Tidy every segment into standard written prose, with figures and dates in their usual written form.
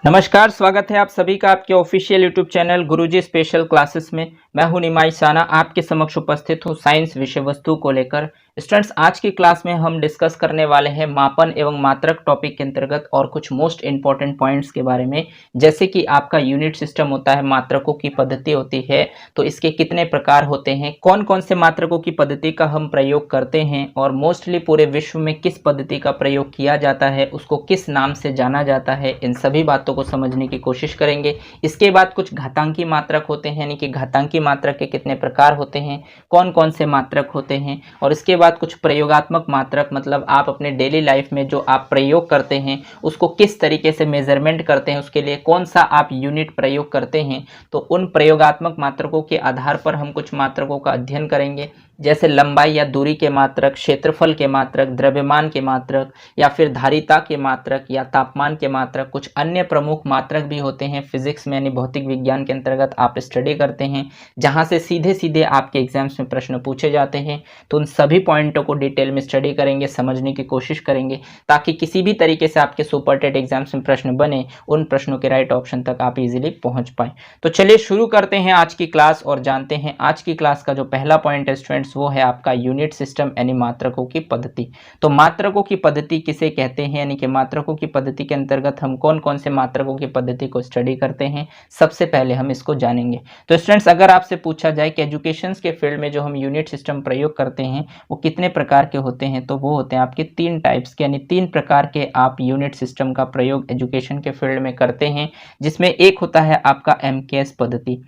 नमस्कार, स्वागत है आप सभी का आपके ऑफिशियल यूट्यूब चैनल गुरुजी स्पेशल क्लासेस में। मैं हूं निमाई साना, आपके समक्ष उपस्थित हूं साइंस विषय वस्तु को लेकर। स्टूडेंट्स, आज की क्लास में हम डिस्कस करने वाले हैं मापन एवं मात्रक टॉपिक के अंतर्गत और कुछ मोस्ट इंपॉर्टेंट पॉइंट्स के बारे में। जैसे कि आपका यूनिट सिस्टम होता है, मात्रकों की पद्धति होती है, तो इसके कितने प्रकार होते हैं, कौन कौन से मात्रकों की पद्धति का हम प्रयोग करते हैं और मोस्टली पूरे विश्व में किस पद्धति का प्रयोग किया जाता है, उसको किस नाम से जाना जाता है, इन सभी बातों को समझने की कोशिश करेंगे। इसके बाद कुछ घातांकी मात्रक होते हैं, यानी कि घातांकी मात्रक के कितने प्रकार होते हैं, कौन कौन से मात्रक होते हैं, और इसके बाद कुछ प्रयोगात्मक मात्रक, मतलब आप अपने डेली लाइफ में जो आप प्रयोग करते हैं उसको किस तरीके से मेजरमेंट करते हैं, उसके लिए कौन सा आप यूनिट प्रयोग करते हैं। तो उन प्रयोगात्मक मात्रकों के आधार पर हम कुछ मात्रकों का अध्ययन करेंगे, जैसे लंबाई या दूरी के मात्रक, क्षेत्रफल के मात्रक, द्रव्यमान के मात्रक, या फिर धारिता के मात्रक या तापमान के मात्रक। कुछ अन्य प्रमुख मात्रक भी होते हैं फिजिक्स में, यानी भौतिक विज्ञान के अंतर्गत आप स्टडी करते हैं, जहां से सीधे सीधे आपके एग्जाम्स में प्रश्न पूछे जाते हैं। तो उन सभी पॉइंटों को डिटेल में स्टडी करेंगे, समझने की कोशिश करेंगे, ताकि किसी भी तरीके से आपके सुपर टेट एग्जाम्स में प्रश्न बने, उन प्रश्नों के राइट ऑप्शन तक आप इजीली पहुंच पाए। तो चलिए शुरू करते हैं आज की क्लास और जानते हैं आज की क्लास का जो पहला पॉइंट है स्टूडेंट्स, वो है आपका यूनिट सिस्टम यानी मात्रकों की पद्धति। तो मात्रकों की पद्धति किसे कहते हैं, यानी कि मात्रकों की पद्धति के अंतर्गत हम कौन कौन से मात्रकों की पद्धति को स्टडी करते हैं, सबसे पहले हम इसको जानेंगे। तो स्टूडेंट्स, अगर आपसे पूछा जाए कि एजुकेशन के फील्ड में जो हम यूनिट सिस्टम प्रयोग करते हैं वो कितने प्रकार के होते हैं, तो वो होते हैं आपके तीन टाइप्स के, यानी तीन प्रकार के आप यूनिट सिस्टम का प्रयोग एजुकेशन के फील्ड में करते हैं। जिसमें एक होता है आपका एमकेएस पद्धति,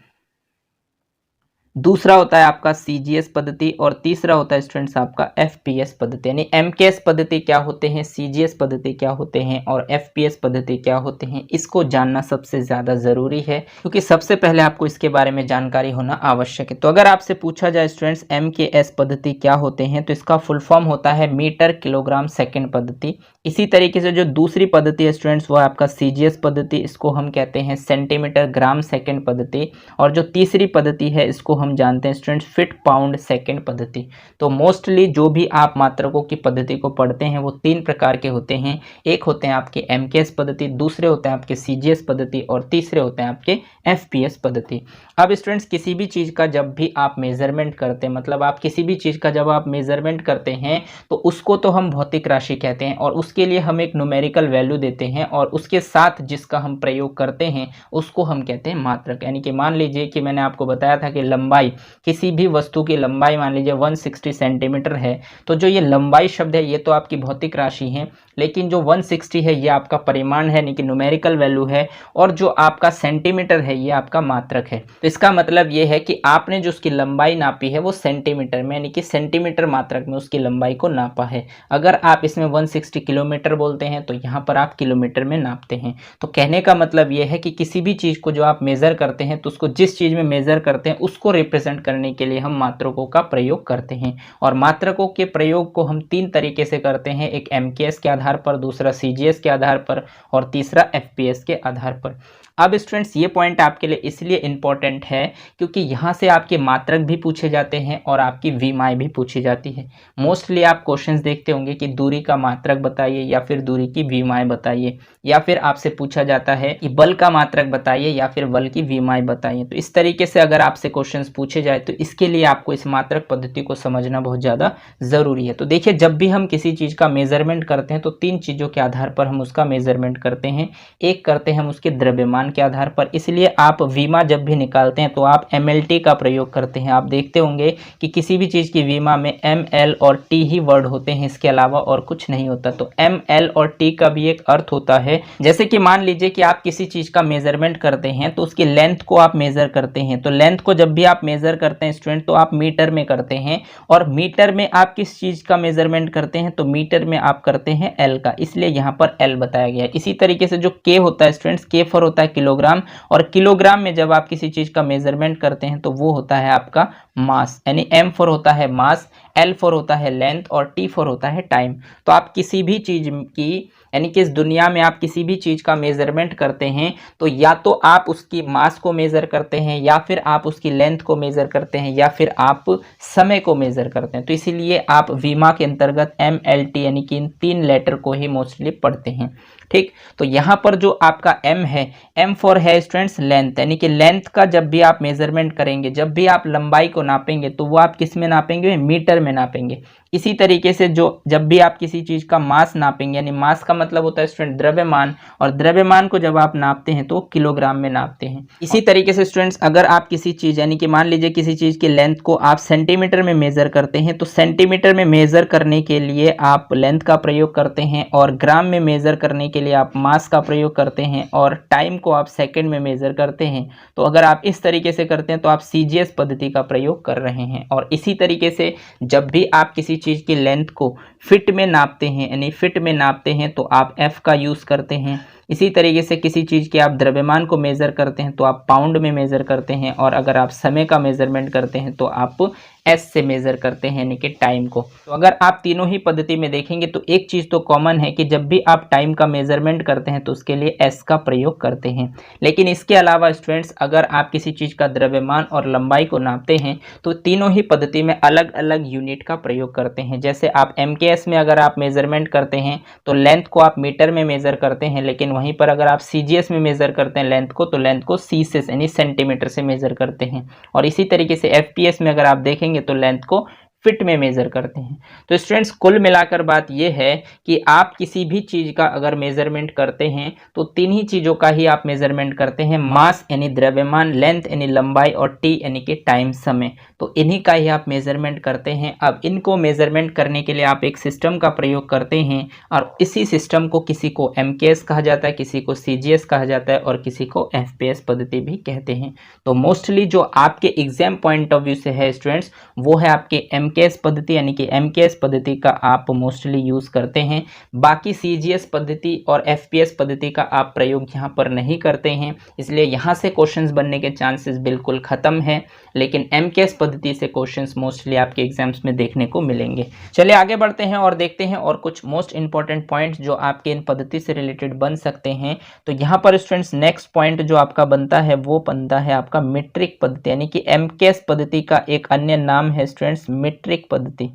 दूसरा होता है आपका सीजीएस पद्धति, और तीसरा होता है स्टूडेंट्स आपका एफपीएस पद्धति। यानी एमकेएस पद्धति क्या होते हैं, सीजीएस पद्धति क्या होते हैं और एफपीएस पद्धति क्या होते हैं, इसको जानना सबसे ज़्यादा ज़रूरी है, क्योंकि सबसे पहले आपको इसके बारे में जानकारी होना आवश्यक है। तो अगर आपसे पूछा जाए स्टूडेंट्स एमकेएस पद्धति क्या होते हैं, तो इसका फुल फॉर्म होता है मीटर किलोग्राम सेकेंड पद्धति। इसी तरीके से जो दूसरी पद्धति है स्टूडेंट्स वो है आपका सीजीएस पद्धति, इसको हम कहते हैं सेंटीमीटर ग्राम सेकेंड पद्धति, और जो तीसरी पद्धति है इसको हम जानते हैं स्टूडेंट्स फीट पाउंड सेकेंड पद्धति। तो मोस्टली जो भी आप मात्रकों की पद्धति को पढ़ते हैं वो तीन प्रकार के होते हैं। एक होते हैं आपके एमकेएस पद्धति, दूसरे होते हैं आपके सीजीएस पद्धति, और तीसरे होते हैं आपके एफपीएस पद्धति। अब स्टूडेंट्स, किसी भी चीज़ का जब भी आप मेजरमेंट करते हैं, मतलब आप किसी भी चीज़ का जब आप मेजरमेंट करते हैं तो उसको तो हम भौतिक राशि कहते हैं, और उसके लिए हम एक न्यूमेरिकल वैल्यू देते हैं, और उसके साथ जिसका हम प्रयोग करते हैं उसको हम कहते हैं मात्रक। यानी कि मान लीजिए कि मैंने आपको बताया था कि लंबाई, किसी भी वस्तु की लंबाई मान लीजिए 160 सेंटीमीटर है, तो जो ये लंबाई शब्द है ये तो आपकी भौतिक राशि है, लेकिन जो 160 है ये आपका परिमाण है, यानी कि न्यूमेरिकल वैल्यू है, और जो आपका सेंटीमीटर है ये आपका मात्रक है। तो इसका मतलब ये है कि आपने जो उसकी लंबाई नापी है वो सेंटीमीटर में, यानी कि सेंटीमीटर मात्रक में उसकी लंबाई को नापा है। अगर आप इसमें 160 किलोमीटर बोलते हैं तो यहाँ पर आप किलोमीटर में नापते हैं। तो कहने का मतलब ये है कि किसी भी चीज़ को जो आप मेज़र करते हैं तो उसको जिस चीज़ में मेज़र करते हैं उसको रिप्रेजेंट करने के लिए हम मात्रकों का प्रयोग करते हैं। और मात्रकों के प्रयोग को हम तीन तरीके से करते हैं, एक एमकेएस के आधार पर, दूसरा सीजीएस के आधार पर, और तीसरा एफपीएस के आधार पर। अब स्टूडेंट्स, ये पॉइंट आपके लिए इसलिए इम्पॉर्टेंट है क्योंकि यहाँ से आपके मात्रक भी पूछे जाते हैं और आपकी विमाएँ भी पूछी जाती है। मोस्टली आप क्वेश्चंस देखते होंगे कि दूरी का मात्रक बताइए, या फिर दूरी की विमाएँ बताइए, या फिर आपसे पूछा जाता है कि बल का मात्रक बताइए या फिर बल की विमाएँ बताइए। तो इस तरीके से अगर आपसे क्वेश्चंस पूछे जाए तो इसके लिए आपको इस मात्रक पद्धति को समझना बहुत ज़्यादा ज़रूरी है। तो देखिए, जब भी हम किसी चीज़ का मेजरमेंट करते हैं तो तीन चीज़ों के आधार पर हम उसका मेजरमेंट करते हैं। एक करते हैं हम उसके द्रव्यमान के आधार पर, इसलिए आप विमा जब भी निकालते हैं तो आप एमएलटी का प्रयोग करते हैं। आप देखते होंगे कि किसी भी चीज़ की विमा में एमएल और टी ही वर्ड होते हैं, इसके अलावा और कुछ नहीं होता। तो एमएल और टी का भी एक अर्थ होता है। जैसे कि मान लीजिए कि आप किसी चीज़ का मेजरमेंट करते हैं तो उसकी लेंथ को आप मेजर करते हैं, तो लेंथ को जब भी आप मेजर करते हैं स्टूडेंट तो आप मीटर में करते हैं, और मीटर में आप किस चीज़ का मेजरमेंट करते हैं तो मीटर में आप करते हैं एल का, इसलिए यहाँ पर एल बताया गया है। इसी तरीके से जो के होता है स्टूडेंट्स, के फॉर होता है किलोग्राम, और किलोग्राम में जब आप किसी चीज़ का मेजरमेंट करते हैं तो वो होता है आपका मास, यानी एम फॉर होता है मास, एल फॉर होता है लेंथ, और टी फॉर होता है टाइम। तो आप किसी भी चीज़ की, यानी कि इस दुनिया में आप किसी भी चीज़ का मेजरमेंट करते हैं तो या तो आप उसकी मास को मेज़र करते हैं, या फिर आप उसकी लेंथ को मेज़र करते हैं, या फिर आप समय को मेज़र करते हैं। तो इसीलिए आप विमा के अंतर्गत एम एल टी यानी कि इन तीन लेटर को ही मोस्टली पढ़ते हैं। ठीक, तो यहाँ पर जो आपका m है, m फॉर है स्टूडेंट्स लेंथ, यानी कि लेंथ का जब भी आप मेजरमेंट करेंगे, जब भी आप लंबाई को नापेंगे तो वो आप किस में नापेंगे, मीटर में नापेंगे। इसी तरीके से जो जब भी आप किसी चीज का मास नापेंगे, यानी मास का मतलब होता है स्टूडेंट द्रव्यमान, और द्रव्यमान को जब आप नापते हैं तो किलोग्राम में नापते हैं। इसी तरीके से स्टूडेंट्स अगर आप किसी चीज, यानी कि मान लीजिए किसी चीज की लेंथ को आप सेंटीमीटर में मेजर करते हैं, तो सेंटीमीटर में मेजर करने के लिए आप लेंथ का प्रयोग करते हैं, और ग्राम में मेजर करने के लिए आप मास का प्रयोग करते हैं, और टाइम को आप सेकंड में मेजर करते हैं। तो अगर आप इस तरीके से करते हैं तो आप सीजीएस पद्धति का प्रयोग कर रहे हैं। और इसी तरीके से जब भी आप किसी चीज की लेंथ को फिट में नापते हैं, यानी फिट में नापते हैं, तो आप एफ का यूज करते हैं। इसी तरीके से किसी चीज के आप द्रव्यमान को मेजर करते हैं तो आप पाउंड में मेजर करते हैं, और अगर आप समय का मेजरमेंट करते हैं तो आप एस से मेजर करते हैं, यानी कि टाइम को। तो अगर आप तीनों ही पद्धति में देखेंगे तो एक चीज तो कॉमन है कि जब भी आप टाइम का मेजरमेंट करते हैं तो उसके लिए एस का प्रयोग करते हैं। लेकिन इसके अलावा स्टूडेंट्स अगर आप किसी चीज का द्रव्यमान और लंबाई को नापते हैं तो तीनों ही पद्धति में अलग अलग यूनिट का प्रयोग करते हैं। जैसे आप एमकेएस में अगर आप मेजरमेंट करते हैं तो लेंथ को आप मीटर में मेजर करते हैं, लेकिन वहीं पर अगर आप सीजीएस में मेजर करते हैं लेंथ को, तो लेंथ को सी से यानी सेंटीमीटर से मेजर करते हैं। और इसी तरीके से एफपीएस में अगर आप देखेंगे तो लेंथ को फिट में मेजर करते हैं। तो स्टूडेंट्स कुल मिलाकर बात यह है कि आप किसी भी चीज का अगर मेजरमेंट करते हैं तो तीन ही चीजों का ही आप मेजरमेंट करते हैं, मास यानी द्रव्यमान, लेंथ यानी लंबाई, और टी यानी कि टाइम समय। तो इन्हीं का ही आप मेजरमेंट करते हैं। अब इनको मेजरमेंट करने के लिए आप एक सिस्टम का प्रयोग करते हैं, और इसी सिस्टम को किसी को एमकेएस कहा जाता है, किसी को सीजीएस कहा जाता है, और किसी को एफपीएस पद्धति भी कहते हैं। तो मोस्टली जो आपके एग्जाम पॉइंट ऑफ व्यू से है स्टूडेंट्स वो है आपके एमकेएस पद्धति, यानी कि एमकेएस पद्धति का आप मोस्टली यूज करते हैं। बाकी सीजीएस पद्धति और एफपीएस पद्धति का आप प्रयोग यहाँ पर नहीं करते हैं, इसलिए यहाँ से क्वेश्चंस बनने के चांसेस बिल्कुल खत्म है। लेकिन एमकेएस पद्धति से क्वेश्चंस मोस्टली आपके एग्जाम्स में देखने को मिलेंगे। चलिए आगे बढ़ते हैं और देखते हैं और कुछ मोस्ट इंपॉर्टेंट पॉइंट्स जो आपके इन पद्धति से रिलेटेड बन सकते हैं। तो यहाँ पर स्टूडेंट्स नेक्स्ट पॉइंट जो आपका बनता है वो बनता है आपका मीट्रिक पद्धति, यानी कि एमकेएस पद्धति का एक अन्य नाम है स्टूडेंट्स मीट्रिक पद्धति।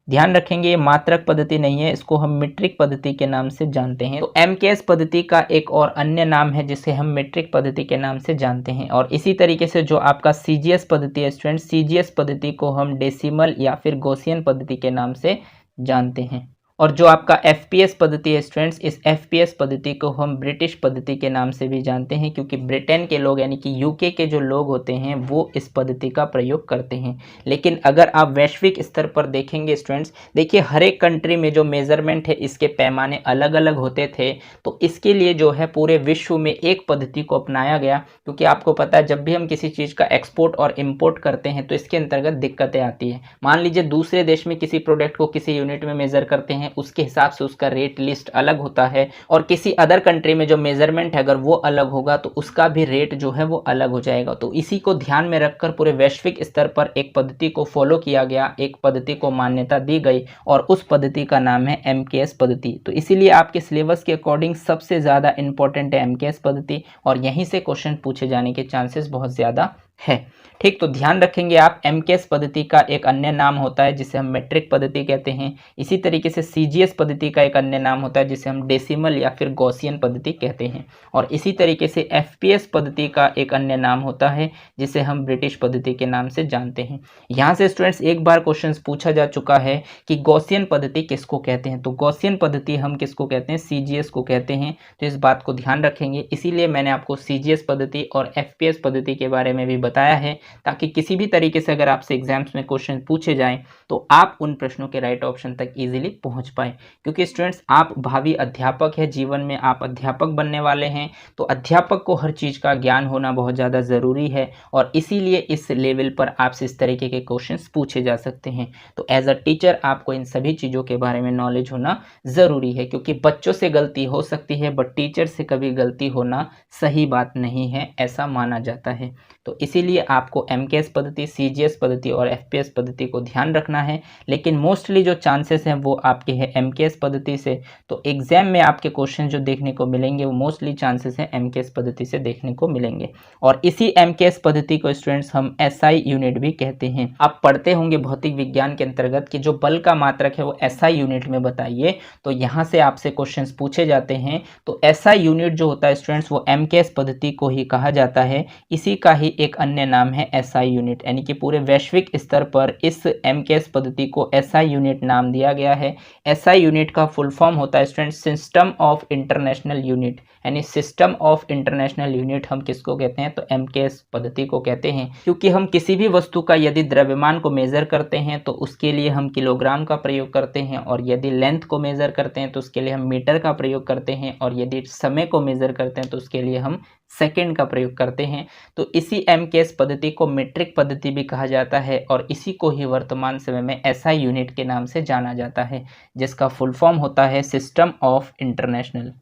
ध्यान रखेंगे ये मात्रक पद्धति नहीं है, इसको हम मीट्रिक पद्धति के नाम से जानते हैं। तो एमकेएस पद्धति का एक और अन्य नाम है जिसे हम मीट्रिक पद्धति के नाम से जानते हैं। और इसी तरीके से जो आपका सीजीएस पद्धति है स्टूडेंट, सीजीएस पद्धति को हम डेसिमल या फिर गॉसियन पद्धति के नाम से जानते हैं। और जो आपका एफपीएस पद्धति है स्टूडेंट्स, इस एफपीएस पद्धति को हम ब्रिटिश पद्धति के नाम से भी जानते हैं, क्योंकि ब्रिटेन के लोग यानी कि यूके के जो लोग होते हैं वो इस पद्धति का प्रयोग करते हैं। लेकिन अगर आप वैश्विक स्तर पर देखेंगे स्टूडेंट्स, देखिए हर एक कंट्री में जो मेजरमेंट है इसके पैमाने अलग अलग होते थे। तो इसके लिए जो है पूरे विश्व में एक पद्धति को अपनाया गया, क्योंकि आपको पता है जब भी हम किसी चीज़ का एक्सपोर्ट और इम्पोर्ट करते हैं तो इसके अंतर्गत दिक्कतें आती हैं। मान लीजिए दूसरे देश में किसी प्रोडक्ट को किसी यूनिट में मेजर करते हैं, उसके हिसाब से उसका रेट लिस्ट अलग होता है, और किसी अदर कंट्री में जो मेजरमेंट है अगर वो अलग होगा तो उसका भी रेट जो है वो अलग हो जाएगा। तो इसी को ध्यान में रखकर पूरे वैश्विक स्तर पर एक पद्धति को फॉलो किया गया, एक पद्धति को मान्यता दी गई, और उस पद्धति का नाम है एमकेएस पद्धति। तो इसीलिए आपके सिलेबस के अकॉर्डिंग सबसे ज़्यादा इंपॉर्टेंट है एमकेएस पद्धति, और यहीं से क्वेश्चन पूछे जाने के चांसेस बहुत ज़्यादा है। ठीक, तो ध्यान रखेंगे आप एमकेएस पद्धति का एक अन्य नाम होता है जिसे हम मेट्रिक पद्धति कहते हैं। इसी तरीके से सीजीएस पद्धति का एक अन्य नाम होता है जिसे हम डेसिमल या फिर गॉसियन पद्धति कहते हैं। और इसी तरीके से एफपीएस पद्धति का एक अन्य नाम होता है जिसे हम ब्रिटिश पद्धति के नाम से जानते हैं। यहाँ से स्टूडेंट्स एक बार क्वेश्चन पूछा जा चुका है कि गॉसियन पद्धति किसको कहते हैं, तो गॉसियन पद्धति हम किसको कहते हैं, सीजीएस को कहते हैं। तो इस बात को ध्यान रखेंगे, इसीलिए मैंने आपको सीजीएस पद्धति और एफपीएस पद्धति के बारे में भी बताया है, ताकि किसी भी तरीके से अगर आपसे एग्जाम्स में क्वेश्चन पूछे जाएं तो आप उन प्रश्नों के राइट ऑप्शन तक इजीली पहुंच पाए। क्योंकि स्टूडेंट्स आप भावी अध्यापक है, जीवन में आप अध्यापक बनने वाले हैं, तो अध्यापक को हर चीज़ का ज्ञान होना बहुत ज़्यादा ज़रूरी है, और इसीलिए इस लेवल पर आपसे इस तरीके के क्वेश्चन पूछे जा सकते हैं। तो एज अ टीचर आपको इन सभी चीज़ों के बारे में नॉलेज होना ज़रूरी है, क्योंकि बच्चों से गलती हो सकती है बट टीचर से कभी गलती होना सही बात नहीं है, ऐसा माना जाता है। तो इसी इसीलिए आपको MKS पद्धति, CGS पद्धति और FPS पद्धति को ध्यान रखना है। लेकिन मोस्टली जो चांसेस हैं वो आपके हैं MKS पद्धति से। तो एग्जाम में आपके क्वेश्चन जो देखने को मिलेंगे वो मोस्टली चांसेस हैं MKS पद्धति से देखने को मिलेंगे। और इसी MKS पद्धति को स्टूडेंट्स हम SI यूनिट भी कहते हैं। आप पढ़ते होंगे भौतिक विज्ञान के अंतर्गत कि जो बल का मात्रक है वो SI यूनिट में बताइए, तो यहाँ से आपसे क्वेश्चंस पूछे जाते हैं। तो SI यूनिट जो होता है स्टूडेंट्स वो MKS पद्धति को ही कहा जाता है। इसी का ही एक अन्य नाम है SI यूनिट, यानी कि पूरे वैश्विक स्तर पर इस MKS पद्धति को SI यूनिट नाम दिया गया है। SI यूनिट का फुल फॉर्म होता है students system of international unit, यानी सिस्टम ऑफ इंटरनेशनल यूनिट हम किसको कहते हैं, तो MKS पद्धति को कहते हैं। क्योंकि हम किसी भी वस्तु का यदि द्रव्यमान को मेजर करते हैं तो उसके लिए हम किलोग्राम का प्रयोग करते हैं, और यदि लेंथ को मेजर करते हैं तो उसके लिए हम मीटर का प्रयोग करते हैं, और यदि समय को मेजर करते हैं तो उसके लिए हम सेकंड का प्रयोग करते हैं। तो इसी MKS पद्धति को मीट्रिक पद्धति भी कहा जाता है, और इसी को ही वर्तमान समय में SI यूनिट के नाम से जाना जाता है, जिसका फुल फॉर्म होता है सिस्टम ऑफ इंटरनेशनल।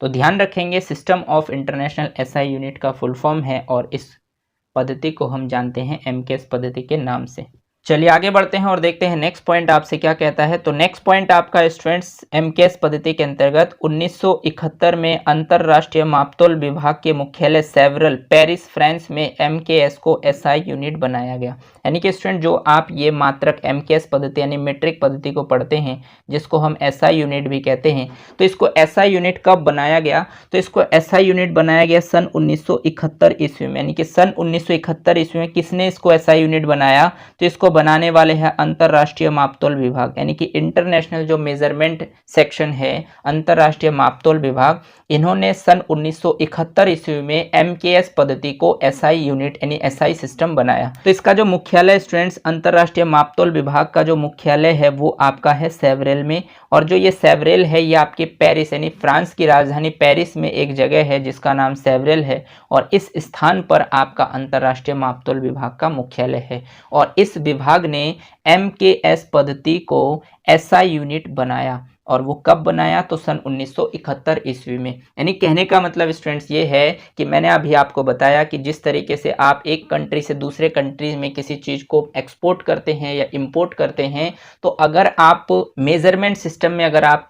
तो ध्यान रखेंगे system of international SI unit का फुल फॉर्म है, और इस पद्धति को हम जानते हैं MKS पद्धति के नाम से। चलिए आगे बढ़ते हैं और देखते हैं नेक्स्ट पॉइंट आपसे क्या कहता है। तो नेक्स्ट पॉइंट आपका स्टूडेंट्स MKS पद्धति के अंतर्गत 1971 में अंतरराष्ट्रीय मापतोल विभाग के मुख्यालय सेवरल पेरिस फ्रांस में MKS को SI यूनिट बनाया गया। यानी कि स्टूडेंट जो आप ये मात्रक MKS पद्धति यानी मीट्रिक पद्धति को पढ़ते हैं, जिसको हम SI यूनिट भी कहते हैं, तो इसको SI यूनिट कब बनाया गया, तो इसको SI यूनिट बनाया गया सन 1971 ईस्वी में। यानी कि सन 1971 ईस्वी में किसने इसको SI यूनिट बनाया, तो इसको बनाने वाले हैं अंतरराष्ट्रीय मापतोल विभाग, यानी कि इंटरनेशनल जो मेजरमेंट सेक्शन है, अंतरराष्ट्रीय मापतोल विभाग, इन्होंने सन 1971 ईस्वी में MKS पद्धति को SI यूनिट यानी SI सिस्टम बनाया। तो इसका जो मुख्यालय स्टूडेंट्स अंतरराष्ट्रीय मापतोल विभाग का जो मुख्यालय है वो आपका है सेवरेल में, और जो ये सेवरेल है ये आपके पेरिस यानी फ्रांस की राजधानी पेरिस में एक जगह है जिसका नाम सेवरेल है, और इस स्थान पर आपका अंतरराष्ट्रीय मापतोल विभाग का मुख्यालय है। और इस विभाग ने MKS पद्धति को SI यूनिट बनाया, और वो कब बनाया, तो सन 1971 ईस्वी में। यानी कहने का मतलब स्टूडेंट्स ये है कि मैंने अभी आपको बताया कि जिस तरीके से आप एक कंट्री से दूसरे कंट्री में किसी चीज़ को एक्सपोर्ट करते हैं या इंपोर्ट करते हैं, तो अगर आप मेजरमेंट सिस्टम में अगर आप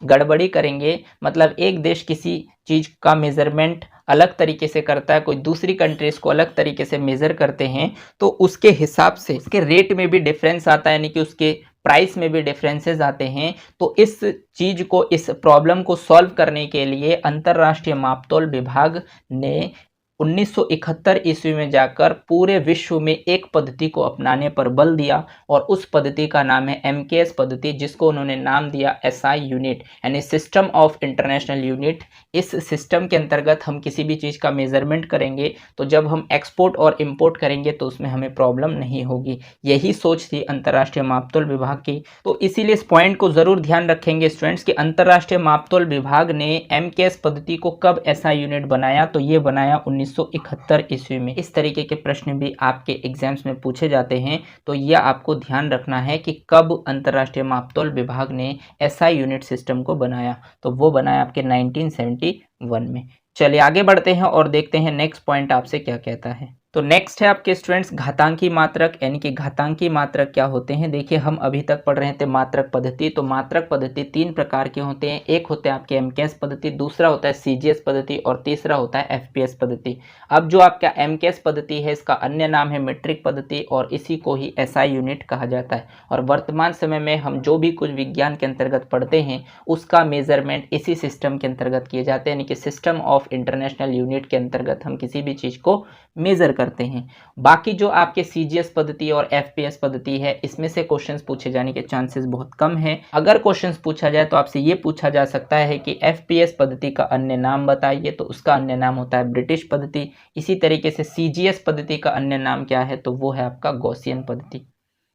गड़बड़ी करेंगे, मतलब एक देश किसी चीज़ का मेजरमेंट अलग तरीके से करता है, कोई दूसरी कंट्रीज को अलग तरीके से मेजर करते हैं, तो उसके हिसाब से उसके रेट में भी डिफरेंस आता है, यानी कि उसके प्राइस में भी डिफरेंसेस आते हैं। तो इस चीज़ को, इस प्रॉब्लम को सॉल्व करने के लिए अंतरराष्ट्रीय मापतोल विभाग ने 1971 ईस्वी में जाकर पूरे विश्व में एक पद्धति को अपनाने पर बल दिया, और उस पद्धति का नाम है MKS पद्धति, जिसको उन्होंने नाम दिया SI यूनिट यानी सिस्टम ऑफ इंटरनेशनल यूनिट। इस सिस्टम के अंतर्गत हम किसी भी चीज़ का मेजरमेंट करेंगे तो जब हम एक्सपोर्ट और इंपोर्ट करेंगे तो उसमें हमें प्रॉब्लम नहीं होगी। यही सोच थी अंतरराष्ट्रीय मापतोल विभाग की। तो इसीलिए इस पॉइंट को ज़रूर ध्यान रखेंगे स्टूडेंट्स कि अंतरराष्ट्रीय मापतोल विभाग ने MKS पद्धति को कब SI यूनिट बनाया, तो ये बनाया 1971 ईस्वी में। इस तरीके के प्रश्न भी आपके एग्जाम्स में पूछे जाते हैं, तो यह आपको ध्यान रखना है कि कब अंतरराष्ट्रीय मापतोल विभाग ने SI यूनिट सिस्टम को बनाया, तो वो बनाया आपके 1971 में। चलिए आगे बढ़ते हैं और देखते हैं नेक्स्ट पॉइंट आपसे क्या कहता है। तो नेक्स्ट है आपके स्टूडेंट्स घातांकी मात्रक, यानी कि घातांकी मात्रक क्या होते हैं। देखिए हम अभी तक पढ़ रहे थे मात्रक पद्धति, तो मात्रक पद्धति तीन प्रकार के होते हैं। एक होता है आपके MKS पद्धति, दूसरा होता है CGS पद्धति, और तीसरा होता है FPS पद्धति। अब जो आपका MKS पद्धति है इसका अन्य नाम है मीट्रिक पद्धति, और इसी को ही SI यूनिट कहा जाता है। और वर्तमान समय में हम जो भी कुछ विज्ञान के अंतर्गत पढ़ते हैं उसका मेजरमेंट इसी सिस्टम के अंतर्गत किए जाते हैं, यानी कि सिस्टम ऑफ इंटरनेशनल यूनिट के अंतर्गत हम किसी भी चीज़ को मेजर करते हैं। बाकी जो आपके CGS पद्धति और FPS पद्धति है इसमें से क्वेश्चंस पूछे जाने के चांसेस बहुत कम हैं। अगर क्वेश्चंस पूछा जाए तो आपसे ये पूछा जा सकता है कि FPS पद्धति का अन्य नाम बताइए, तो उसका अन्य नाम होता है ब्रिटिश पद्धति। इसी तरीके से CGS पद्धति का अन्य नाम क्या है, तो वो है आपका गॉसियन पद्धति।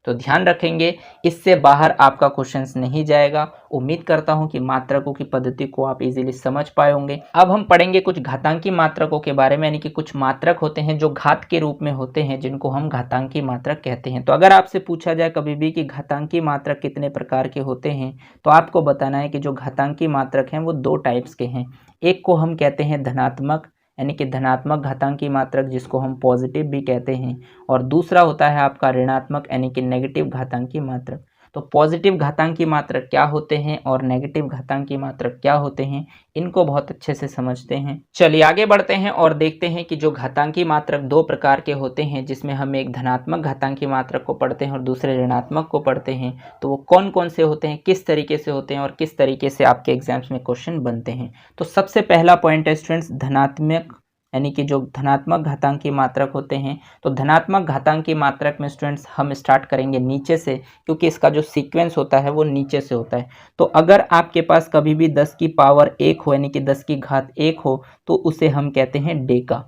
तो ध्यान रखेंगे, इससे बाहर आपका क्वेश्चंस नहीं जाएगा। उम्मीद करता हूं कि मात्रकों की पद्धति को आप इजीली समझ पाए होंगे। अब हम पढ़ेंगे कुछ घातांकी मात्रकों के बारे में, यानी कि कुछ मात्रक होते हैं जो घात के रूप में होते हैं, जिनको हम घातांकी मात्रक कहते हैं। तो अगर आपसे पूछा जाए कभी भी कि घातांकी मात्रक कितने प्रकार के होते हैं, तो आपको बताना है कि जो घातांकी मात्रक हैं वो 2 टाइप्स के हैं। एक को हम कहते हैं धनात्मक, यानी कि धनात्मक घातांकी मात्रक, जिसको हम पॉजिटिव भी कहते हैं, और दूसरा होता है आपका ऋणात्मक यानी कि नेगेटिव घातांकी मात्रक। तो पॉजिटिव घातांकी मात्रक क्या होते हैं और नेगेटिव घातांकी मात्रक क्या होते हैं, इनको बहुत अच्छे से समझते हैं। चलिए आगे बढ़ते हैं और देखते हैं कि जो घातांकी मात्रक 2 प्रकार के होते हैं, जिसमें हम एक धनात्मक घातांकी मात्रक को पढ़ते हैं और दूसरे ऋणात्मक को पढ़ते हैं, तो वो कौन कौन से होते हैं, किस तरीके से होते हैं और किस तरीके से आपके एग्जाम्स में क्वेश्चन बनते हैं। तो सबसे पहला पॉइंट है स्टूडेंट्स धनात्मक, यानी कि जो धनात्मक घातांकी मात्रक होते हैं। तो धनात्मक घातांकी मात्रक में स्टूडेंट्स हम स्टार्ट करेंगे नीचे से, क्योंकि इसका जो सीक्वेंस होता है वो नीचे से होता है। तो अगर आपके पास कभी भी 10 की पावर 1 हो, यानी कि 10 की घात 1 हो, तो उसे हम कहते हैं डेका।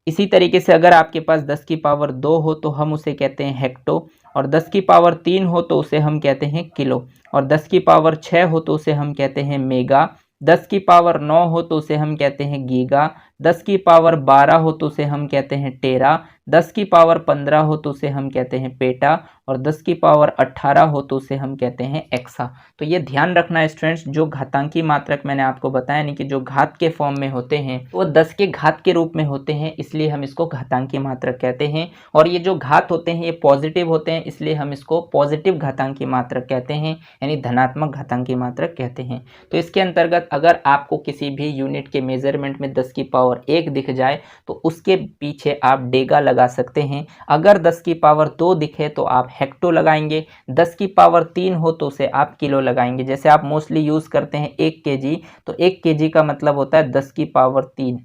इसी तरीके से अगर आपके पास 10 की पावर 2 हो तो हम उसे कहते हैं हेक्टो, और 10 की पावर 3 हो तो उसे हम कहते हैं किलो, और 10 की पावर 6 हो तो उसे हम कहते हैं मेगा, 10 की पावर 9 हो तो उसे हम कहते हैं गीगा, 10 की पावर 12 हो तो उसे हम कहते हैं टेरा, 10 की पावर 15 हो तो उसे हम कहते हैं पेटा, और 10 की पावर 18 हो तो उसे हम कहते हैं एक्सा। तो ये ध्यान रखना है स्टूडेंट्स, जो घातांकी मात्रक मैंने आपको बताया, यानी कि जो घात के फॉर्म में होते हैं वो 10 के घात के रूप में होते हैं, इसलिए हम इसको घातांकी मात्रक कहते हैं। और ये जो घात होते हैं ये पॉजिटिव होते हैं, इसलिए हम इसको पॉजिटिव घातांकी मात्रक कहते हैं, यानी धनात्मक घातांकी मात्रक कहते हैं। तो इसके अंतर्गत अगर आपको किसी भी यूनिट के मेजरमेंट में 10 की पावर 1 दिख जाए तो उसके पीछे आप डेगा लगा सकते हैं। अगर 10 की पावर 2 दिखे तो आप हेक्टो लगाएंगे, 10 की पावर 3 हो तो उसे आप किलो लगाएंगे। जैसे आप मोस्टली यूज करते हैं 1 केजी, तो 1 केजी का मतलब होता है 10 की पावर 3।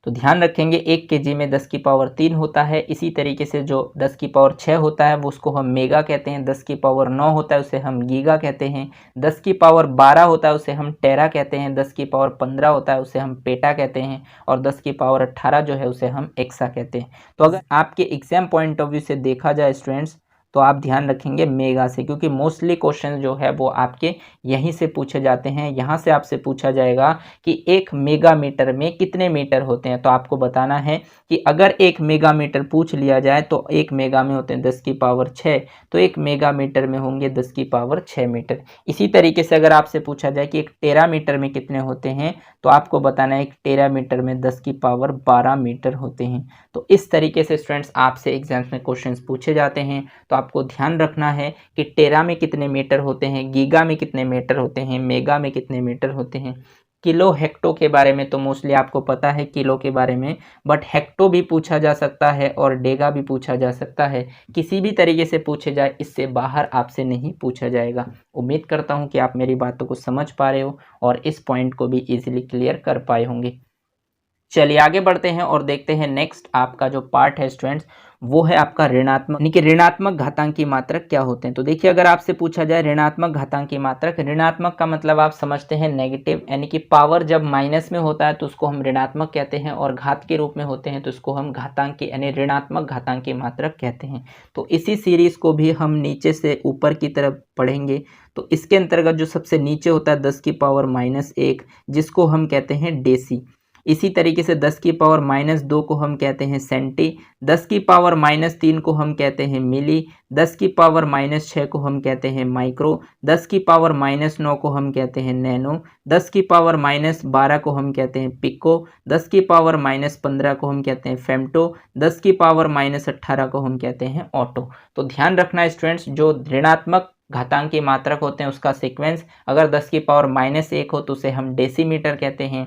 तो ध्यान रखेंगे 1 केजी में 10 की पावर 3 होता है। इसी तरीके से जो 10 की पावर 6 होता है वो उसको हम मेगा कहते हैं, 10 की पावर 9 होता है उसे हम गीगा कहते हैं, 10 की पावर 12 होता है उसे हम टेरा कहते हैं, 10 की पावर 15 होता है उसे हम पेटा कहते हैं, और 10 की पावर 18 जो है उसे हम एक्सा कहते हैं। तो अगर आपके एग्जाम पॉइंट ऑफ व्यू से देखा जाए स्टूडेंट्स, तो आप ध्यान रखेंगे मेगा से, क्योंकि मोस्टली क्वेश्चन जो है वो आपके यहीं से पूछे जाते हैं। यहाँ से आपसे पूछा जाएगा कि 1 मेगा मीटर में कितने मीटर होते हैं, तो आपको बताना है कि अगर 1 मेगा मीटर पूछ लिया जाए तो 1 मेगा में होते हैं 10 की पावर 6, तो 1 मेगा मीटर में होंगे 10 की पावर 6 मीटर। इसी तरीके से अगर आपसे पूछा जाए कि 1 टेरा मीटर में कितने होते हैं, तो आपको बताना है 1 टेरा मीटर में 10 की पावर 12 मीटर होते हैं। तो इस तरीके से स्टूडेंट्स आपसे एग्जाम्स में क्वेश्चंस पूछे जाते हैं। तो आपको ध्यान रखना है कि टेरा में कितने मीटर होते हैं, गीगा में कितने मीटर होते हैं, मेगा में कितने मीटर होते हैं। किलो हेक्टो के बारे में तो मोस्टली आपको पता है किलो के बारे में, बट हेक्टो भी पूछा जा सकता है और डेगा भी पूछा जा सकता है। किसी भी तरीके से पूछे जाए, इससे बाहर आपसे नहीं पूछा जाएगा। उम्मीद करता हूँ कि आप मेरी बातों को समझ पा रहे हो और इस पॉइंट को भी इजीली क्लियर कर पाए होंगे। चलिए आगे बढ़ते हैं और देखते हैं नेक्स्ट आपका जो पार्ट है स्टूडेंट्स, वो है आपका ऋणात्मक, यानी कि ऋणात्मक घातांकी मात्रक क्या होते हैं। तो देखिए अगर आपसे पूछा जाए ऋणात्मक घातांकी मात्रक, ऋणात्मक का मतलब आप समझते हैं नेगेटिव, यानी कि पावर जब माइनस में होता है तो उसको हम ऋणात्मक कहते हैं, और घात के रूप में होते हैं तो उसको हम घातांकी यानी ऋणात्मक घातांकी मात्रक कहते हैं। तो इसी सीरीज को भी हम नीचे से ऊपर की तरफ पढ़ेंगे। तो इसके अंतर्गत जो सबसे नीचे होता है 10 की पावर -1, जिसको हम कहते हैं डेसी। इसी तरीके से 10 की पावर -2 को हम कहते हैं सेंटी, 10 की पावर -3 को हम कहते हैं मिली, 10 की पावर -6 को हम कहते हैं माइक्रो, 10 की पावर -9 को हम कहते हैं नैनो, 10 की पावर -12 को हम कहते हैं पिको, 10 की पावर -15 को हम कहते हैं फेम्टो, 10 की पावर -18 को हम कहते हैं ऑटो। तो ध्यान रखना स्टूडेंट्स, जो ऋणात्मक घातांकी मात्रक होते हैं उसका सीक्वेंस, अगर 10 की पावर -1 हो तो उसे हम डेसीमीटर कहते हैं,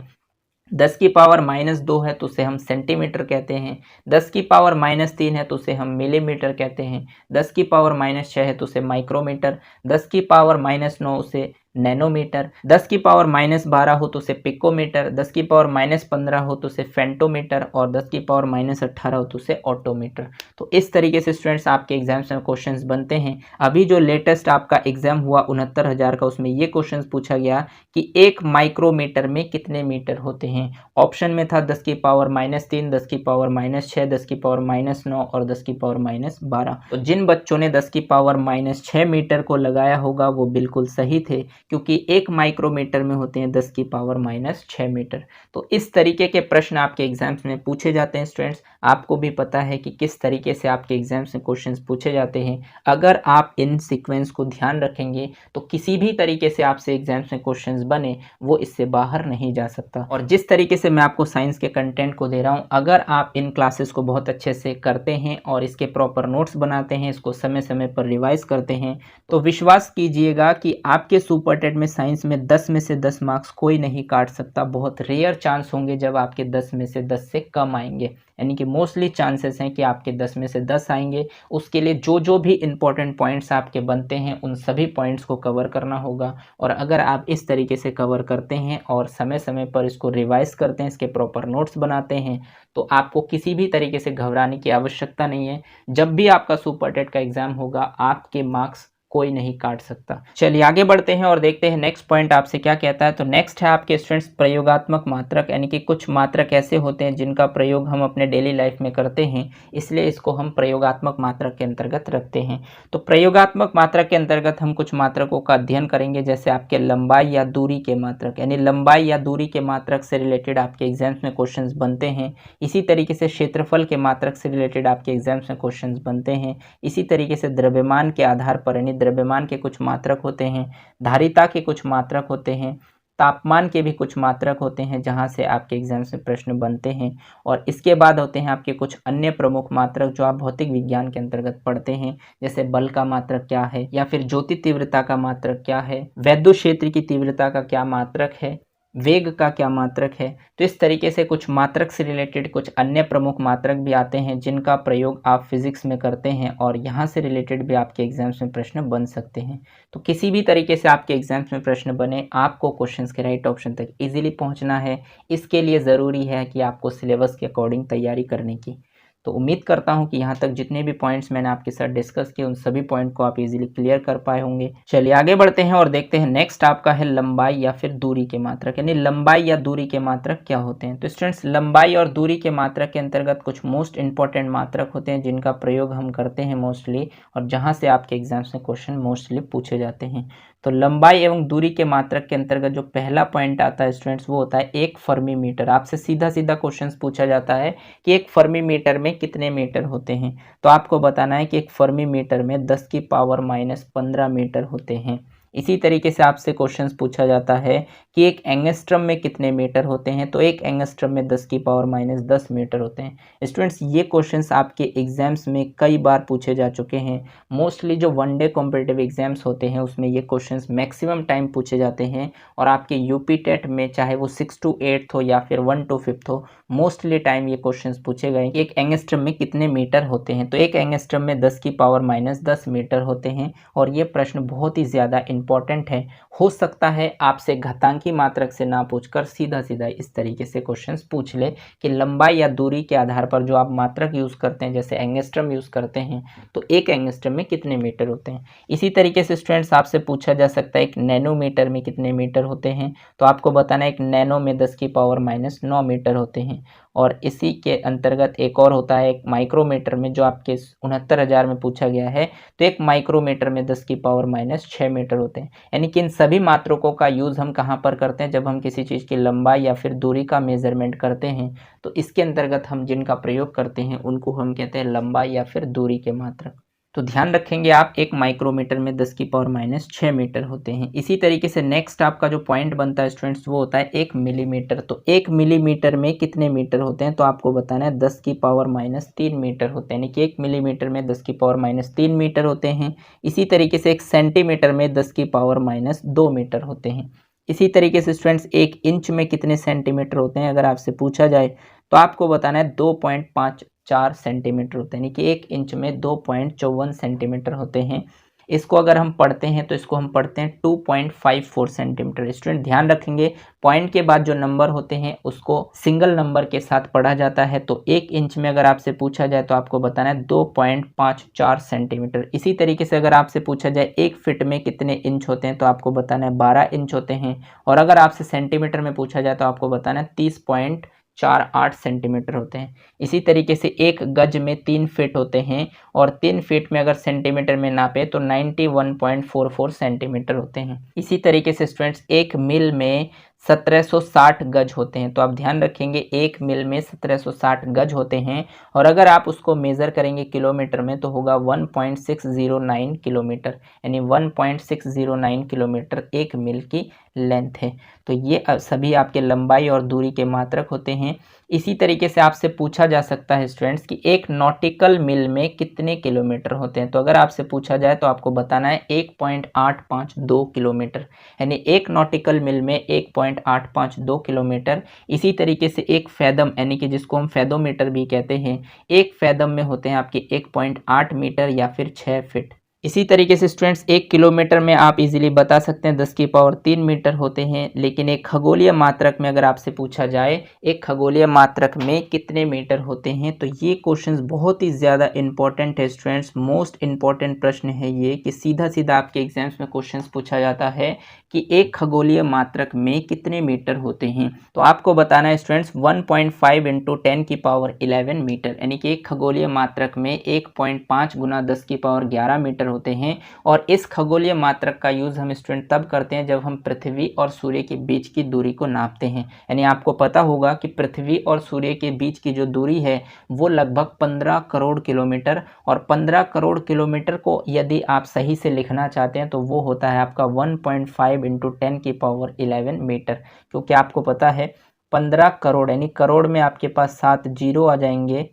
10 की पावर -2 है तो उसे हम सेंटीमीटर कहते हैं, 10 की पावर -3 है तो उसे हम मिलीमीटर कहते हैं, 10 की पावर -6 है तो उसे माइक्रोमीटर, 10 की पावर -9 उसे नैनोमीटर, 10 की पावर -12 हो तो उसे पिकोमीटर, 10 की पावर -15 हो तो उसे फेंटोमीटर और 10 की पावर -18 हो तो उसे ऑटोमीटर। तो इस तरीके से स्टूडेंट्स आपके एग्जाम्स में क्वेश्चंस बनते हैं। अभी जो लेटेस्ट आपका एग्जाम हुआ 69,000 का, उसमें ये क्वेश्चंस पूछा गया कि 1 माइक्रोमीटर में कितने मीटर होते हैं। ऑप्शन में था 10 की पावर -3, 10 की पावर -6, 10 की पावर -9 और 10 की पावर -12। तो जिन बच्चों ने 10 की पावर -6 मीटर को लगाया होगा वो बिल्कुल सही थे, क्योंकि 1 माइक्रोमीटर में होते हैं 10 की पावर -6 मीटर। तो इस तरीके के प्रश्न आपके एग्जाम्स में पूछे जाते हैं स्टूडेंट्स। आपको भी पता है कि किस तरीके से आपके एग्जाम्स में क्वेश्चंस पूछे जाते हैं। अगर आप इन सीक्वेंस को ध्यान रखेंगे तो किसी भी तरीके से आपसे एग्जाम्स में क्वेश्चंस बने वो इससे बाहर नहीं जा सकता। और जिस तरीके से मैं आपको साइंस के कंटेंट को दे रहा हूँ, अगर आप इन क्लासेस को बहुत अच्छे से करते हैं और इसके प्रॉपर नोट्स बनाते हैं, इसको समय समय पर रिवाइज करते हैं, तो विश्वास कीजिएगा कि आपके सुपर टेट में साइंस में 10 में से 10 मार्क्स कोई नहीं काट सकता। बहुत रेयर चांस होंगे जब आपके 10 में से 10 से कम आएंगे, यानी कि मोस्टली चांसेस हैं कि आपके 10 में से 10 आएंगे। उसके लिए जो जो भी इंपॉर्टेंट पॉइंट्स आपके बनते हैं उन सभी पॉइंट्स को कवर करना होगा। और अगर आप इस तरीके से कवर करते हैं और समय समय पर इसको रिवाइज करते हैं, इसके प्रॉपर नोट्स बनाते हैं, तो आपको किसी भी तरीके से घबराने की आवश्यकता नहीं है। जब भी आपका सुपर टेट का एग्जाम होगा आपके मार्क्स कोई नहीं काट सकता। चलिए आगे बढ़ते हैं और देखते हैं नेक्स्ट पॉइंट आपसे क्या कहता है। तो नेक्स्ट है आपके स्टूडेंट्स प्रयोगात्मक मात्रक, यानी कि कुछ मात्रक ऐसे होते हैं जिनका प्रयोग हम अपने डेली लाइफ में करते हैं, इसलिए इसको हम प्रयोगात्मक मात्रक के अंतर्गत रखते हैं। तो प्रयोगात्मक मात्रक के अंतर्गत हम कुछ मात्रकों का अध्ययन करेंगे, जैसे आपके लंबाई या दूरी के मात्रक, यानी लंबाई या दूरी के मात्रक से रिलेटेड आपके एग्जाम्स में क्वेश्चन बनते हैं। इसी तरीके से क्षेत्रफल के मात्रक से रिलेटेड आपके एग्जाम्स में क्वेश्चन बनते हैं। इसी तरीके से द्रव्यमान के आधार पर, यानी द्रव्यमान के कुछ मात्रक होते हैं, धारिता के कुछ मात्रक होते हैं, तापमान के भी कुछ मात्रक होते हैं जहां से आपके एग्जाम्स में प्रश्न बनते हैं। और इसके बाद होते हैं आपके कुछ अन्य प्रमुख मात्रक जो आप भौतिक विज्ञान के अंतर्गत पढ़ते हैं, जैसे बल का मात्रक क्या है, या फिर ज्योति तीव्रता का मात्रक क्या है, वैद्युत क्षेत्र की तीव्रता का क्या मात्रक है, वेग का क्या मात्रक है। तो इस तरीके से कुछ मात्रक से रिलेटेड कुछ अन्य प्रमुख मात्रक भी आते हैं जिनका प्रयोग आप फिजिक्स में करते हैं और यहाँ से रिलेटेड भी आपके एग्जाम्स में प्रश्न बन सकते हैं। तो किसी भी तरीके से आपके एग्जाम्स में प्रश्न बने, आपको क्वेश्चंस के राइट ऑप्शन तक इजीली पहुँचना है। इसके लिए ज़रूरी है कि आपको सिलेबस के अकॉर्डिंग तैयारी करने की। तो उम्मीद करता हूं कि यहाँ तक जितने भी पॉइंट्स मैंने आपके साथ डिस्कस किए उन सभी पॉइंट को आप इजीली क्लियर कर पाए होंगे। चलिए आगे बढ़ते हैं और देखते हैं नेक्स्ट आपका है लंबाई या फिर दूरी के मात्रक, यानी लंबाई या दूरी के मात्रक क्या होते हैं। तो स्टूडेंट्स लंबाई और दूरी के मात्रक के अंतर्गत कुछ मोस्ट इंपॉर्टेंट मात्रक होते हैं जिनका प्रयोग हम करते हैं मोस्टली, और जहाँ से आपके एग्जाम्स में क्वेश्चन मोस्टली पूछे जाते हैं। तो लंबाई एवं दूरी के मात्रक के अंतर्गत जो पहला पॉइंट आता है स्टूडेंट्स वो होता है 1 फर्मी मीटर। आपसे सीधा सीधा क्वेश्चन पूछा जाता है कि 1 फर्मी मीटर में कितने मीटर होते हैं। तो आपको बताना है कि 1 फर्मी मीटर में 10 की पावर -15 मीटर होते हैं। इसी तरीके से आपसे क्वेश्चंस पूछा जाता है कि 1 एंगस्ट्रम में कितने मीटर होते हैं। तो 1 एंगस्ट्रम में 10 की पावर -10 मीटर होते हैं। स्टूडेंट्स ये क्वेश्चंस आपके एग्जाम्स में कई बार पूछे जा चुके हैं। मोस्टली जो वनडे कॉम्पिटिटिव एग्जाम्स होते हैं उसमें ये क्वेश्चंस मैक्सिमम टाइम पूछे जाते हैं, और आपके यूपी टेट में चाहे वो 6 to 8 हो या फिर 1 to 5 हो, मोस्टली टाइम ये क्वेश्चंस पूछे गए कि 1 एंगस्ट्रम में कितने मीटर होते हैं। तो 1 एंगस्ट्रम में 10 की पावर -10 मीटर होते हैं, और ये प्रश्न बहुत ही ज़्यादा इंपॉर्टेंट है। हो सकता है आपसे घातांकी मात्रक से ना पूछकर सीधा सीधा इस तरीके से क्वेश्चंस पूछ ले कि लंबाई या दूरी के आधार पर जो आप मात्रक यूज़ करते हैं, जैसे एंगस्ट्रम यूज़ करते हैं, तो 1 एंगस्ट्रम में कितने मीटर होते हैं। इसी तरीके से स्टूडेंट्स आपसे पूछा जा सकता है 1 नैनोमीटर में कितने मीटर होते हैं। तो आपको बताना है 1 नैनो में 10 की पावर -9 मीटर होते हैं। और इसी के अंतर्गत एक और होता है 1 माइक्रोमीटर में, जो आपके 69,000 में पूछा गया है। तो 1 माइक्रोमीटर में 10 की पावर -6 मीटर होते हैं। यानी कि इन सभी मात्रकों का यूज़ हम कहाँ पर करते हैं, जब हम किसी चीज़ की लंबाई या फिर दूरी का मेजरमेंट करते हैं, तो इसके अंतर्गत हम जिनका प्रयोग करते हैं उनको हम कहते हैं लंबाई या फिर दूरी के मात्रक। तो ध्यान रखेंगे आप 1 माइक्रोमीटर में 10 की पावर -6 मीटर होते हैं। इसी तरीके से नेक्स्ट आपका जो पॉइंट बनता है स्टूडेंट्स वो होता है 1 मिलीमीटर। तो 1 मिलीमीटर में कितने मीटर होते हैं, तो आपको बताना है 10 की पावर -3 मीटर होते हैं, यानी कि 1 मिलीमीटर में 10 की पावर -3 मीटर होते हैं। इसी तरीके से 1 सेंटीमीटर में 10 की पावर -2 मीटर होते हैं। इसी तरीके से स्टूडेंट्स 1 इंच में कितने सेंटीमीटर होते हैं अगर आपसे पूछा जाए, तो आपको बताना है 2.54 सेंटीमीटर होते हैं, यानी कि 1 इंच में 2.54 सेंटीमीटर होते हैं। इसको अगर हम पढ़ते हैं तो इसको हम पढ़ते हैं 2.54 सेंटीमीटर। स्टूडेंट ध्यान रखेंगे पॉइंट के बाद जो नंबर होते हैं उसको सिंगल नंबर के साथ पढ़ा जाता है। तो 1 इंच में अगर आपसे पूछा जाए तो आपको बताना है 2.54 सेंटीमीटर। इसी तरीके से अगर आपसे पूछा जाए 1 फीट में कितने इंच होते हैं तो आपको बताना है 12 इंच होते हैं। और अगर आपसे सेंटीमीटर में पूछा जाए तो आपको बताना है 30.48 सेंटीमीटर होते हैं। इसी तरीके से 1 गज में 3 फीट होते हैं और 3 फीट में अगर सेंटीमीटर में नापे तो 91.44 सेंटीमीटर होते हैं। इसी तरीके से स्टूडेंट्स 1 मील में 1760 गज होते हैं। तो आप ध्यान रखेंगे 1 मील में 1760 गज होते हैं और अगर आप उसको मेज़र करेंगे किलोमीटर में तो होगा 1.609 किलोमीटर, यानी 1.609 किलोमीटर 1 मील की लेंथ है। तो ये सभी आपके लंबाई और दूरी के मात्रक होते हैं। इसी तरीके से आपसे पूछा जा सकता है स्टूडेंट्स कि एक नॉटिकल मील में कितने किलोमीटर होते हैं। तो अगर आपसे पूछा जाए तो आपको बताना है 1.852 किलोमीटर, यानी एक नॉटिकल मील में 1.852 किलोमीटर। इसी तरीके से एक फैदम यानी कि जिसको हम फैदोमीटर भी कहते हैं, एक फैदम में होते हैं आपके 1.8 मीटर या फिर 6 फीट। इसी तरीके से स्टूडेंट्स 1 किलोमीटर में आप इजीली बता सकते हैं 10 की पावर 3 मीटर होते हैं। लेकिन एक खगोलीय मात्रक में अगर आपसे पूछा जाए एक खगोलीय मात्रक में कितने मीटर होते हैं तो ये क्वेश्चंस बहुत ही ज़्यादा इंपॉर्टेंट है स्टूडेंट्स। मोस्ट इंपॉर्टेंट प्रश्न है ये कि सीधा सीधा आपके एग्जाम्स में क्वेश्चंस पूछा जाता है कि एक खगोलीय मात्रक में कितने मीटर होते हैं। तो आपको बताना है स्टूडेंट्स 1.5 इंटू 10 की पावर 11 मीटर, यानी कि एक खगोलीय मात्रक में 1.5 गुना 10 की पावर 11 मीटर होते हैं। और इस खगोलीय मात्रक का यूज़ हम स्टूडेंट तब करते हैं जब हम पृथ्वी और सूर्य के बीच की दूरी को नापते हैं। यानी आपको पता होगा कि पृथ्वी और सूर्य के बीच की जो दूरी है वो लगभग 15 करोड़ किलोमीटर, और 15 करोड़ किलोमीटर को यदि आप सही से लिखना चाहते हैं तो वो होता है आपका 1.5 इंटू 10 की पावर 11 मीटर। क्योंकि आपको पता है 15 करोड़ यानी करोड़ में आपके पास 7 जीरो आ जाएंगे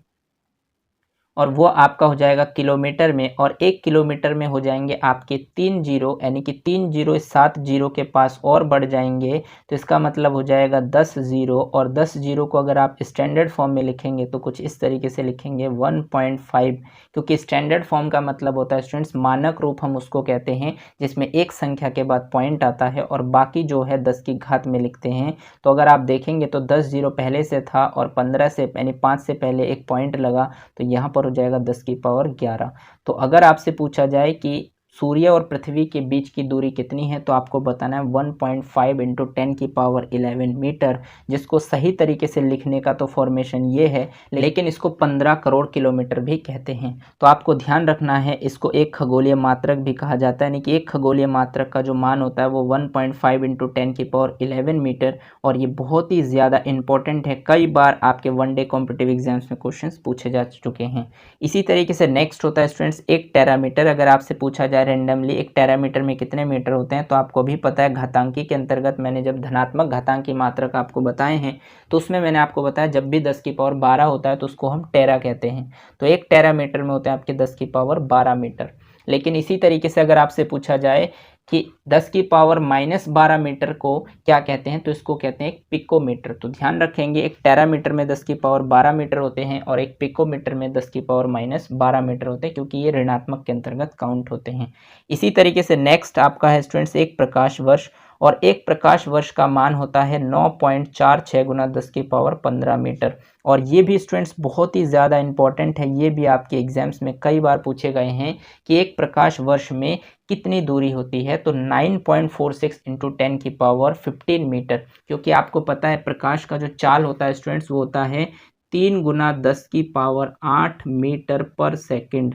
और वो आपका हो जाएगा किलोमीटर में, और 1 किलोमीटर में हो जाएंगे आपके 3 जीरो, यानी कि 3 जीरो 7 जीरो के पास और बढ़ जाएंगे तो इसका मतलब हो जाएगा 10 जीरो। और 10 जीरो को अगर आप स्टैंडर्ड फॉर्म में लिखेंगे तो कुछ इस तरीके से लिखेंगे 1.5, क्योंकि स्टैंडर्ड फॉर्म का मतलब होता है स्टूडेंट्स मानक रूप हम उसको कहते हैं जिसमें एक संख्या के बाद पॉइंट आता है और बाकी जो है 10 की घात में लिखते हैं। तो अगर आप देखेंगे तो 10 जीरो पहले से था और 15 से यानी 5 से पहले एक पॉइंट लगा तो यहाँ पर हो जाएगा 10 की पावर 11। तो अगर आपसे पूछा जाए कि सूर्य और पृथ्वी के बीच की दूरी कितनी है तो आपको बताना है 1.5 इंटू 10 की पावर 11 मीटर, जिसको सही तरीके से लिखने का तो फॉर्मेशन ये है, लेकिन इसको 15 करोड़ किलोमीटर भी कहते हैं। तो आपको ध्यान रखना है इसको एक खगोलीय मात्रक भी कहा जाता है, यानी कि एक खगोलीय मात्रक का जो मान होता है वो 1.5 इंटू 10 की पावर 11 मीटर। और ये बहुत ही ज़्यादा इंपॉर्टेंट है, कई बार आपके वनडे कॉम्पिटिटिव एग्जाम्स में क्वेश्चन पूछे जा चुके हैं। इसी तरीके से नेक्स्ट होता है स्टूडेंट्स एक टेरामीटर। अगर आपसे पूछा जाए रैंडमली एक टेरामीटर में कितने मीटर होते हैं तो आपको भी पता है घातांकी के अंतर्गत मैंने जब धनात्मक घातांकी मात्रक आपको बताए हैं तो उसमें मैंने आपको बताया जब भी 10 की पावर 12 होता है तो उसको हम टेरा कहते हैं। तो एक टेरामीटर में होते हैं आपके 10 की पावर 12 मीटर। लेकिन इसी तरीके से अगर आपसे पूछा जाए कि 10 की पावर -12 मीटर को क्या कहते हैं तो इसको कहते हैं एक पिकोमीटर। तो ध्यान रखेंगे एक टेरामीटर में 10 की पावर 12 मीटर होते हैं और एक पिकोमीटर में 10 की पावर -12 मीटर होते हैं, क्योंकि ये ऋणात्मक के अंतर्गत काउंट होते हैं। इसी तरीके से नेक्स्ट आपका है स्टूडेंट्स एक प्रकाश वर्ष, और एक प्रकाश वर्ष का मान होता है 9.46 गुना 10 की पावर 15 मीटर। और ये भी स्टूडेंट्स बहुत ही ज़्यादा इंपॉर्टेंट है, ये भी आपके एग्जाम्स में कई बार पूछे गए हैं कि एक प्रकाश वर्ष में कितनी दूरी होती है। तो 9.46 इंटू 10 की पावर 15 मीटर, क्योंकि आपको पता है प्रकाश का जो चाल होता है स्टूडेंट्स वो होता है 3 गुना 10 की पावर 8 मीटर पर सेकंड,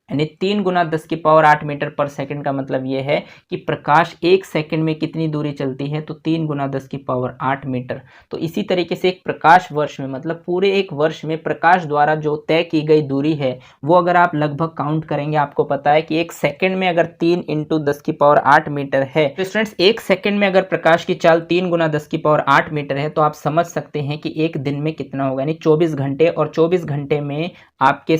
यानी 3 गुना 10 की पावर 8 मीटर पर सेकंड का मतलब ये है कि प्रकाश एक सेकंड में कितनी दूरी चलती है तो 3 गुना 10 की पावर 8 मीटर। तो इसी तरीके से एक प्रकाश वर्ष में मतलब पूरे एक वर्ष में प्रकाश द्वारा जो तय की गई दूरी है वो अगर आप लगभग काउंट करेंगे आपको पता है कि एक सेकंड में अगर 3 इंटू 10 की पावर 8 मीटर है तो स्टूडेंट्स एक सेकंड में अगर प्रकाश की चाल 3 गुना 10 की पावर 8 मीटर है तो आप समझ सकते हैं कि एक दिन में कितना होगा, यानी 24 घंटे। और 24 घंटे में आपके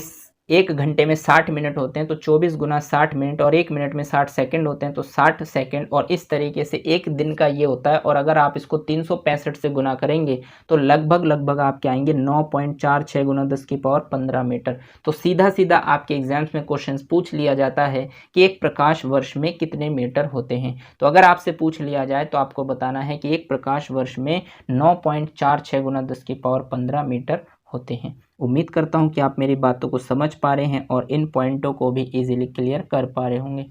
1 घंटे में 60 मिनट होते हैं तो 24 गुना 60 मिनट, और 1 मिनट में 60 सेकंड होते हैं तो 60 सेकंड, और इस तरीके से एक दिन का ये होता है। और अगर आप इसको 365 से गुना करेंगे तो लगभग आपके आएंगे 9.46 गुना 10 की पावर 15 मीटर। तो सीधा सीधा आपके एग्जाम्स में क्वेश्चन पूछ लिया जाता है कि एक प्रकाश वर्ष में कितने मीटर होते हैं। तो अगर आपसे पूछ लिया जाए तो आपको बताना है कि एक प्रकाश वर्ष में 9.46 गुना 10 की पावर 15 मीटर होते हैं। उम्मीद करता हूं कि आप मेरी बातों को समझ पा रहे हैं और इन पॉइंटों को भी इजीली क्लियर कर पा रहे होंगे।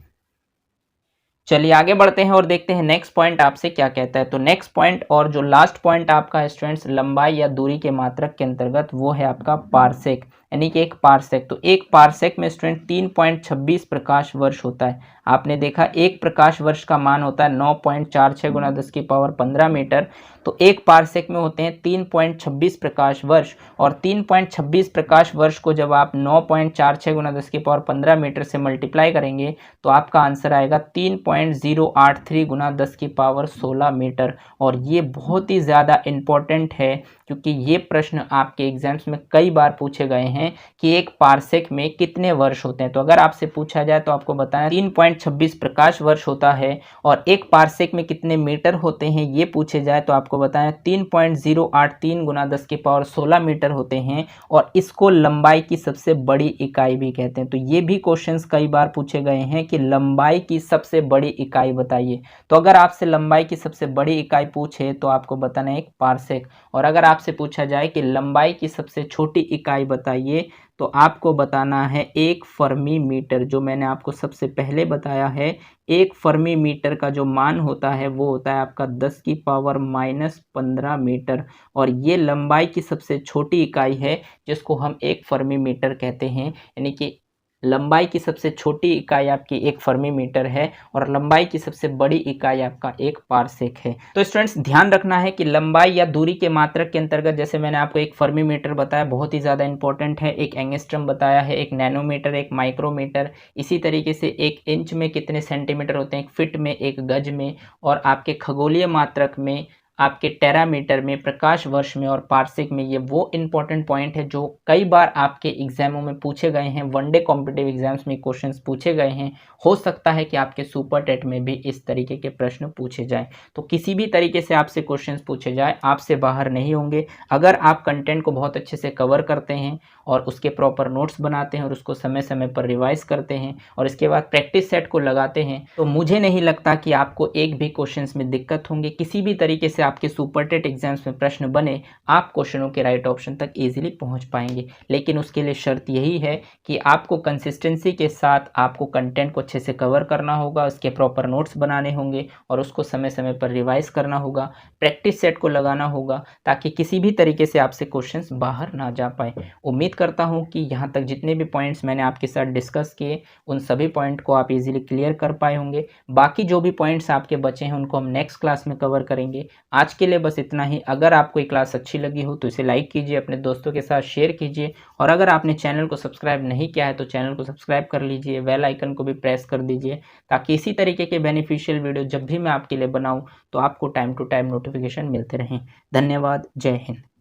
चलिए आगे बढ़ते हैं और देखते हैं नेक्स्ट पॉइंट आपसे क्या कहता है। तो नेक्स्ट पॉइंट और जो लास्ट पॉइंट आपका है स्टूडेंट्स, लंबाई या दूरी के मात्रक के अंतर्गत, वो है आपका पारसेक, यानी कि एक पारसेक। तो एक पारसेक में स्टूडेंट 3.26 प्रकाश वर्ष होता है। आपने देखा एक प्रकाश वर्ष का मान होता है 9.46 गुना 10 की पावर 15 मीटर। तो एक पारसेक में होते हैं 3.26 प्रकाश वर्ष, और 3.26 प्रकाश वर्ष को जब आप 9.46 गुना 10 की पावर 15 मीटर से मल्टीप्लाई करेंगे तो आपका आंसर आएगा 3.083 गुना 10 की पावर 16 मीटर। और ये बहुत ही ज़्यादा इम्पोर्टेंट है क्योंकि ये प्रश्न आपके एग्जाम्स में कई बार पूछे गए हैं कि एक पारसेक में कितने वर्ष होते हैं। तो अगर आपसे पूछा जाए तो आपको बताना 3.26 प्रकाश वर्ष होता है, और एक पारसेक में कितने मीटर होते हैं ये पूछे जाए तो आपको बताया 3.083 गुना 10 की पावर 16 मीटर होते हैं। और इसको लंबाई की सबसे बड़ी इकाई भी कहते हैं। तो ये भी क्वेश्चंस कई बार पूछे गए हैं कि लंबाई की सबसे बड़ी इकाई बताइए। तो अगर आपसे लंबाई की सबसे बड़ी इकाई पूछे तो आपको बताना है एक पारसेक। और अगर आपसे पूछा जाए कि लंबाई की सबसे छोटी इकाई बताइए तो आपको बताना है एक फर्मी मीटर। जो मैंने आपको सबसे पहले बताया है, एक फर्मी मीटर का जो मान होता है वो होता है आपका 10 की पावर -15 मीटर। और ये लंबाई की सबसे छोटी इकाई है जिसको हम एक फर्मी मीटर कहते हैं, यानी कि लंबाई की सबसे छोटी इकाई आपकी एक फर्मी मीटर है और लंबाई की सबसे बड़ी इकाई आपका एक पारसेक है। तो स्टूडेंट्स ध्यान रखना है कि लंबाई या दूरी के मात्रक के अंतर्गत, जैसे मैंने आपको एक फर्मी मीटर बताया बहुत ही ज़्यादा इंपॉर्टेंट है, एक एंगस्ट्रम बताया है, एक नैनोमीटर, एक माइक्रोमीटर, इसी तरीके से एक इंच में कितने सेंटीमीटर होते हैं, एक फिट में, एक गज में, और आपके खगोलीय मात्रक में, आपके टेरामीटर में, प्रकाश वर्ष में और पारसेक में। ये वो इंपॉर्टेंट पॉइंट है जो कई बार आपके एग्जामों में पूछे गए हैं, वनडे कॉम्पिटिटिव एग्जाम्स में क्वेश्चंस पूछे गए हैं। हो सकता है कि आपके सुपर टेट में भी इस तरीके के प्रश्न पूछे जाएं। तो किसी भी तरीके से आपसे क्वेश्चंस पूछे जाए आपसे बाहर नहीं होंगे। अगर आप कंटेंट को बहुत अच्छे से कवर करते हैं और उसके प्रॉपर नोट्स बनाते हैं और उसको समय समय पर रिवाइज करते हैं और इसके बाद प्रैक्टिस सेट को लगाते हैं, तो मुझे नहीं लगता कि आपको एक भी क्वेश्चंस में दिक्कत होंगे। किसी भी तरीके से आपके सुपर टेट एग्जाम्स में प्रश्न बने, आप क्वेश्चनों के राइट ऑप्शन तक इजीली पहुंच पाएंगे। लेकिन उसके लिए शर्त यही है कि आपको कंसिस्टेंसी के साथ आपको कंटेंट को अच्छे से कवर करना होगा, उसके प्रॉपर नोट्स बनाने होंगे और उसको समय समय पर रिवाइज करना होगा, प्रैक्टिस सेट को लगाना होगा, ताकि किसी भी तरीके से आपसे क्वेश्चंस बाहर ना जा पाए। उम्मीद करता हूं कि यहाँ तक जितने भी पॉइंट्स मैंने आपके साथ डिस्कस किए उन सभी पॉइंट को आप इजीली क्लियर कर पाए होंगे। बाकी जो भी पॉइंट्स आपके बचे हैं उनको हम नेक्स्ट क्लास में कवर करेंगे। आज के लिए बस इतना ही। अगर आपको ये क्लास अच्छी लगी हो तो इसे लाइक कीजिए, अपने दोस्तों के साथ शेयर कीजिए, और अगर आपने चैनल को सब्सक्राइब नहीं किया है तो चैनल को सब्सक्राइब कर लीजिए, बेल आइकन को भी प्रेस कर दीजिए, ताकि इसी तरीके के बेनिफिशियल वीडियो जब भी मैं आपके लिए बनाऊं तो आपको टाइम टू टाइम नोटिफिकेशन मिलते रहें। धन्यवाद। जय हिंद।